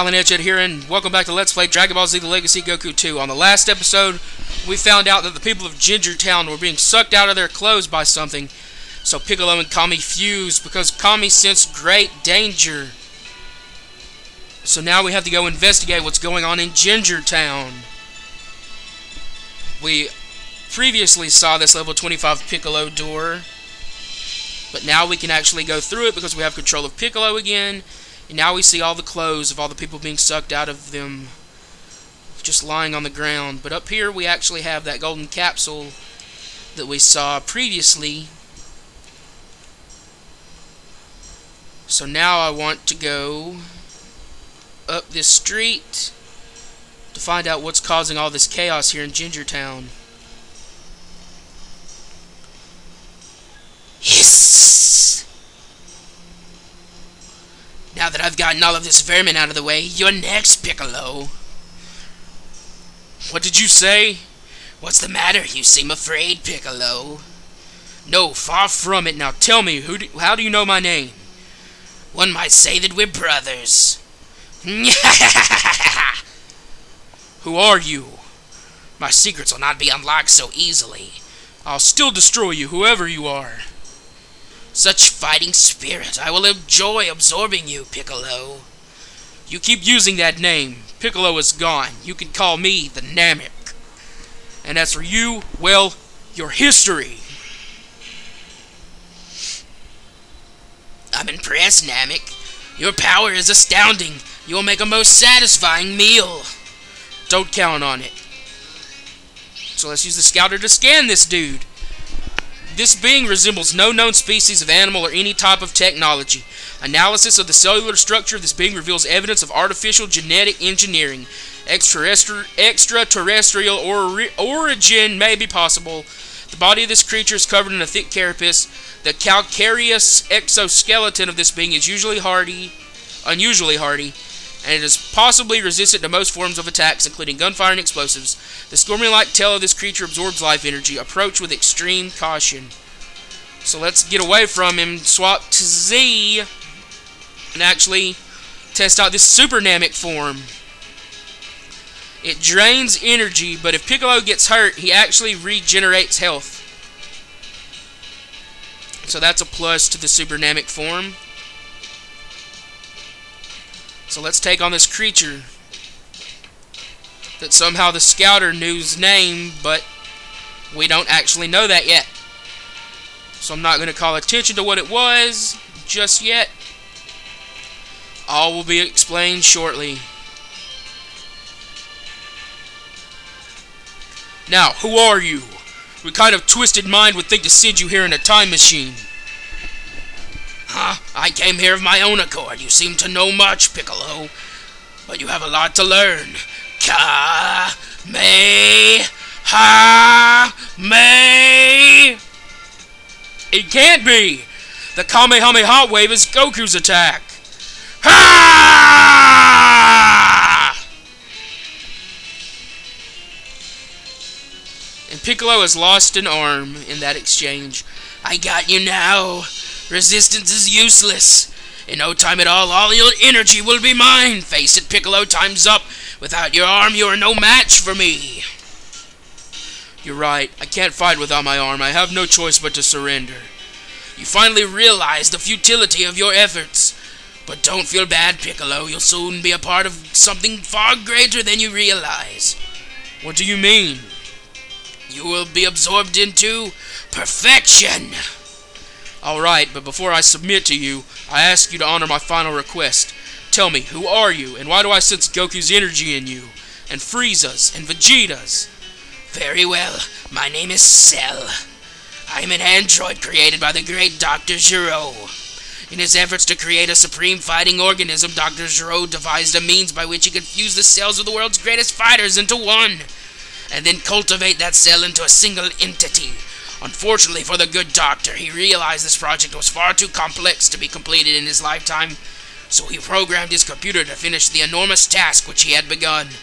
Alan Edgehead here, and welcome back to Let's Play Dragon Ball Z The Legacy Goku 2. On the last episode, we found out that the people of Ginger Town were being sucked out of their clothes by something. So Piccolo and Kami fused because Kami sensed great danger. So now we have to go investigate what's going on in Ginger Town. We previously saw this level 25 Piccolo door, but now we can actually go through it because we have control of Piccolo again. And now we see all the clothes of all the people being sucked out of them, just lying on the ground. But up here we actually have that golden capsule that we saw previously. So now I want to go up this street to find out what's causing all this chaos here in Ginger Town. Yes! Now that I've gotten all of this vermin out of the way, you're next, Piccolo. What did you say? What's the matter? You seem afraid, Piccolo. No, far from it. Now tell me, how do you know my name? One might say that we're brothers. Who are you? My secrets will not be unlocked so easily. I'll still destroy you, whoever you are. Such fighting spirit. I will enjoy absorbing you, Piccolo. You keep using that name. Piccolo is gone. You can call me the Namek. And as for you, well, you're history. I'm impressed, Namek. Your power is astounding. You will make a most satisfying meal. Don't count on it. So let's use the scouter to scan this dude. This being resembles no known species of animal or any type of technology. Analysis of the cellular structure of this being reveals evidence of artificial genetic engineering. Extraterrestrial origin may be possible. The body of this creature is covered in a thick carapace. The calcareous exoskeleton of this being is unusually hardy, and it is possibly resistant to most forms of attacks, including gunfire and explosives. The scorpion-like tail of this creature absorbs life energy. Approach with extreme caution. So let's get away from him, swap to Z, and actually test out this Super Namek form. It drains energy, but if Piccolo gets hurt, he actually regenerates health. So that's a plus to the Super Namek form. So let's take on this creature that somehow the scouter knew his name, but we don't actually know that yet. So I'm not going to call attention to what it was just yet. All will be explained shortly. Now, who are you? What kind of twisted mind would think to send you here in a time machine? Huh? I came here of my own accord. You seem to know much, Piccolo. But you have a lot to learn. Ka-me-ha-me! It can't be! The Kamehameha wave is Goku's attack! Ha! And Piccolo has lost an arm in that exchange. I got you now. Resistance is useless. In no time at all your energy will be mine. Face it, Piccolo, time's up. Without your arm, you are no match for me. You're right. I can't fight without my arm. I have no choice but to surrender. You finally realize the futility of your efforts. But don't feel bad, Piccolo. You'll soon be a part of something far greater than you realize. What do you mean? You will be absorbed into perfection. Alright, but before I submit to you, I ask you to honor my final request. Tell me, who are you, and why do I sense Goku's energy in you? And Frieza's, and Vegeta's? Very well, my name is Cell. I am an android created by the great Dr. Gero. In his efforts to create a supreme fighting organism, Dr. Gero devised a means by which he could fuse the cells of the world's greatest fighters into one, and then cultivate that cell into a single entity. Unfortunately for the good doctor, he realized this project was far too complex to be completed in his lifetime, so he programmed his computer to finish the enormous task which he had begun.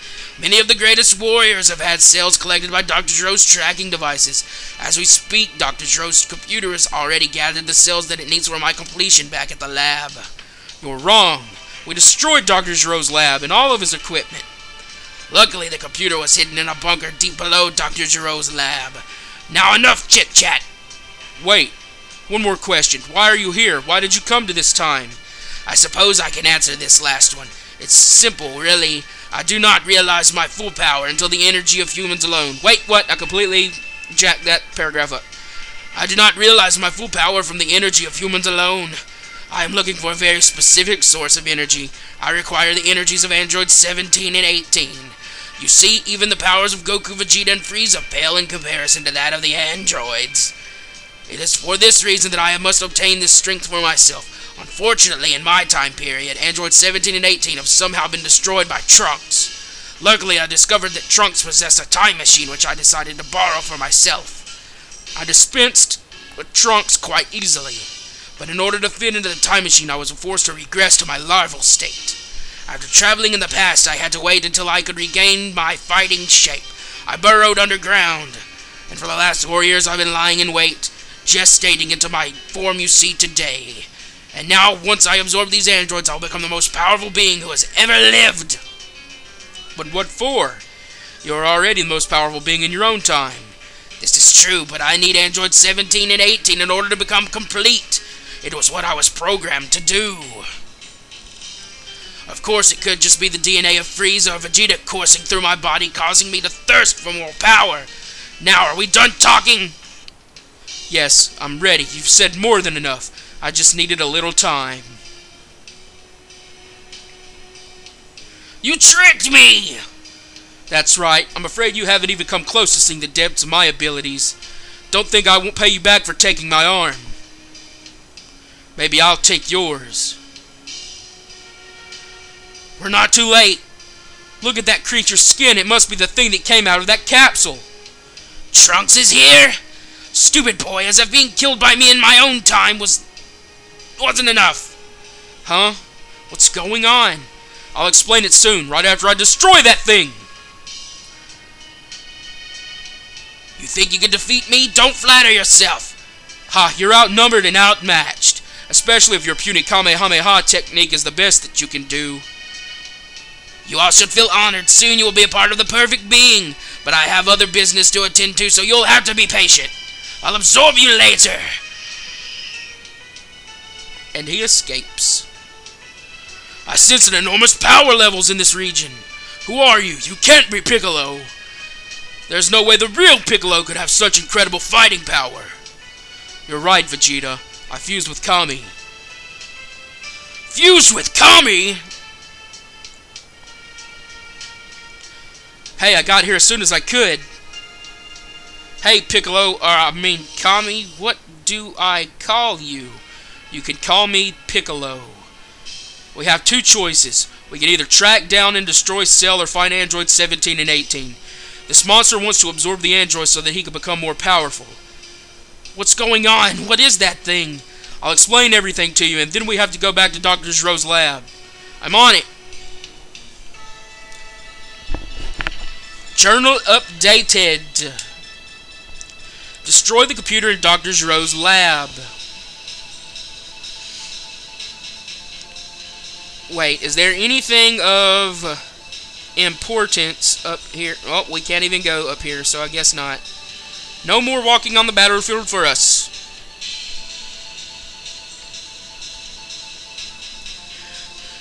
Many of the greatest warriors have had cells collected by Dr. Gero's tracking devices. As we speak, Dr. Gero's computer has already gathered the cells that it needs for my completion back at the lab. You're wrong. We destroyed Dr. Giro's lab and all of his equipment. Luckily, the computer was hidden in a bunker deep below Dr. Giro's lab. Now enough chit-chat. Wait, one more question. Why are you here? Why did you come to this time? I suppose I can answer this last one. It's simple, really. I do not realize my full power until the energy of humans alone. Wait, what? I completely jacked that paragraph up. I do not realize my full power from the energy of humans alone. I am looking for a very specific source of energy. I require the energies of androids 17 and 18. You see, even the powers of Goku, Vegeta, and Frieza pale in comparison to that of the androids. It is for this reason that I must obtain this strength for myself. Unfortunately, in my time period, androids 17 and 18 have somehow been destroyed by Trunks. Luckily, I discovered that Trunks possessed a time machine which I decided to borrow for myself. I dispensed with Trunks quite easily, but in order to fit into the time machine, I was forced to regress to my larval state. After traveling in the past, I had to wait until I could regain my fighting shape. I burrowed underground, and for the last 4 years I've been lying in wait, gestating into my form you see today. And now, once I absorb these androids, I'll become the most powerful being who has ever lived. But what for? You're already the most powerful being in your own time. This is true, but I need androids 17 and 18 in order to become complete. It was what I was programmed to do. Of course, it could just be the DNA of Frieza or Vegeta coursing through my body, causing me to thirst for more power. Now, are we done talking? Yes, I'm ready. You've said more than enough. I just needed a little time. You tricked me! That's right. I'm afraid you haven't even come close to seeing the depths of my abilities. Don't think I won't pay you back for taking my arm. Maybe I'll take yours. We're not too late. Look at that creature's skin. It must be the thing that came out of that capsule. Trunks is here? Stupid boy, as if being killed by me in my own time wasn't enough. Huh? What's going on? I'll explain it soon, right after I destroy that thing. You think you can defeat me? Don't flatter yourself. Ha, you're outnumbered and outmatched. Especially if your puny Kamehameha technique is the best that you can do. You all should feel honored. Soon you will be a part of the perfect being. But I have other business to attend to, so you'll have to be patient. I'll absorb you later. And he escapes. I sense an enormous power levels in this region. Who are you? You can't be Piccolo. There's no way the real Piccolo could have such incredible fighting power. You're right, Vegeta. I fused with Kami. Fused with Kami? Hey, I got here as soon as I could. Hey, Piccolo, Kami, what do I call you? You can call me Piccolo. We have two choices. We can either track down and destroy Cell or find androids 17 and 18. This monster wants to absorb the androids so that he can become more powerful. What's going on? What is that thing? I'll explain everything to you, and then we have to go back to Dr. Giro's lab. I'm on it. Journal updated. Destroy the computer in Dr. Giro's lab. Wait, is there anything of importance up here? Oh, we can't even go up here, so I guess not. No more walking on the battlefield for us.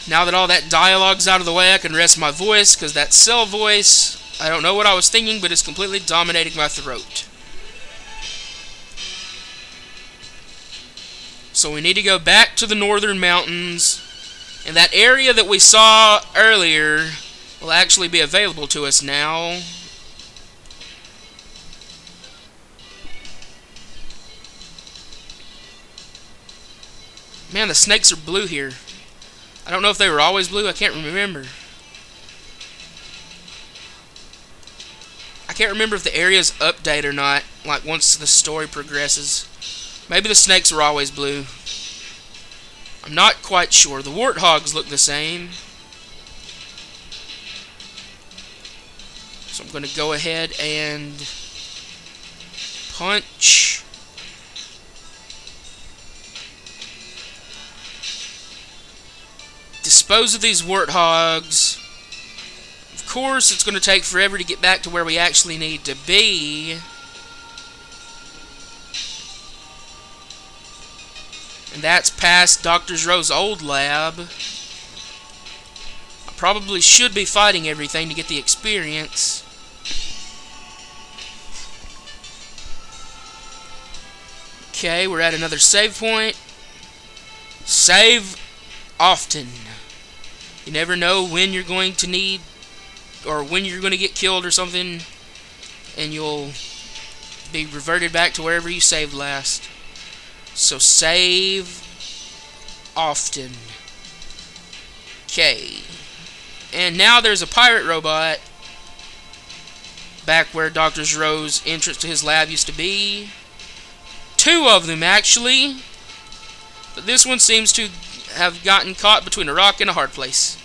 Now that all that dialogue's out of the way, I can rest my voice, because that Cell voice, I don't know what I was thinking, but it's completely dominating my throat. So we need to go back to the northern mountains, and that area that we saw earlier will actually be available to us now. Man, the snakes are blue here. I don't know if they were always blue. I can't remember. I can't remember if the areas update or not, like once the story progresses. Maybe the snakes were always blue. I'm not quite sure. The warthogs look the same. So I'm going to go ahead and punch. dispose of these warthogs. Of course, it's going to take forever to get back to where we actually need to be. And that's past Dr. Rowe's old lab. I probably should be fighting everything to get the experience. Okay, we're at another save point. Save often. You never know when you're going to need, or when you're going to get killed or something, and you'll be reverted back to wherever you saved last. So save often. Okay. And now there's a pirate robot back where Dr. Rowe's entrance to his lab used to be. 2 of them, actually. But this one seems to have gotten caught between a rock and a hard place.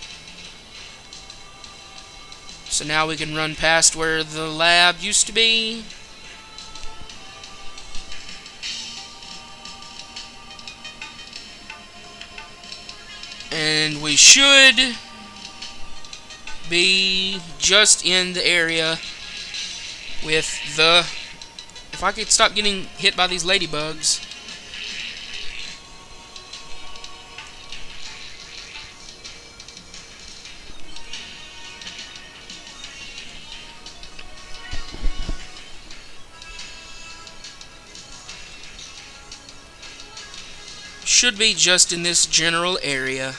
So now we can run past where the lab used to be. And we should be just in the area with the... If I could stop getting hit by these ladybugs. Should be just in this general area.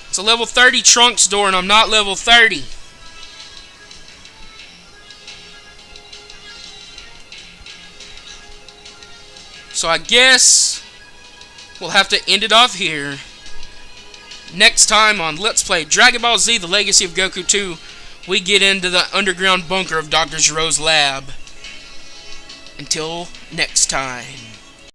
It's a level 30 Trunks door and I'm not level 30. So I guess we'll have to end it off here. Next time on Let's Play Dragon Ball Z: The Legacy of Goku 2, we get into the underground bunker of Dr. Rowe's lab. Until next time.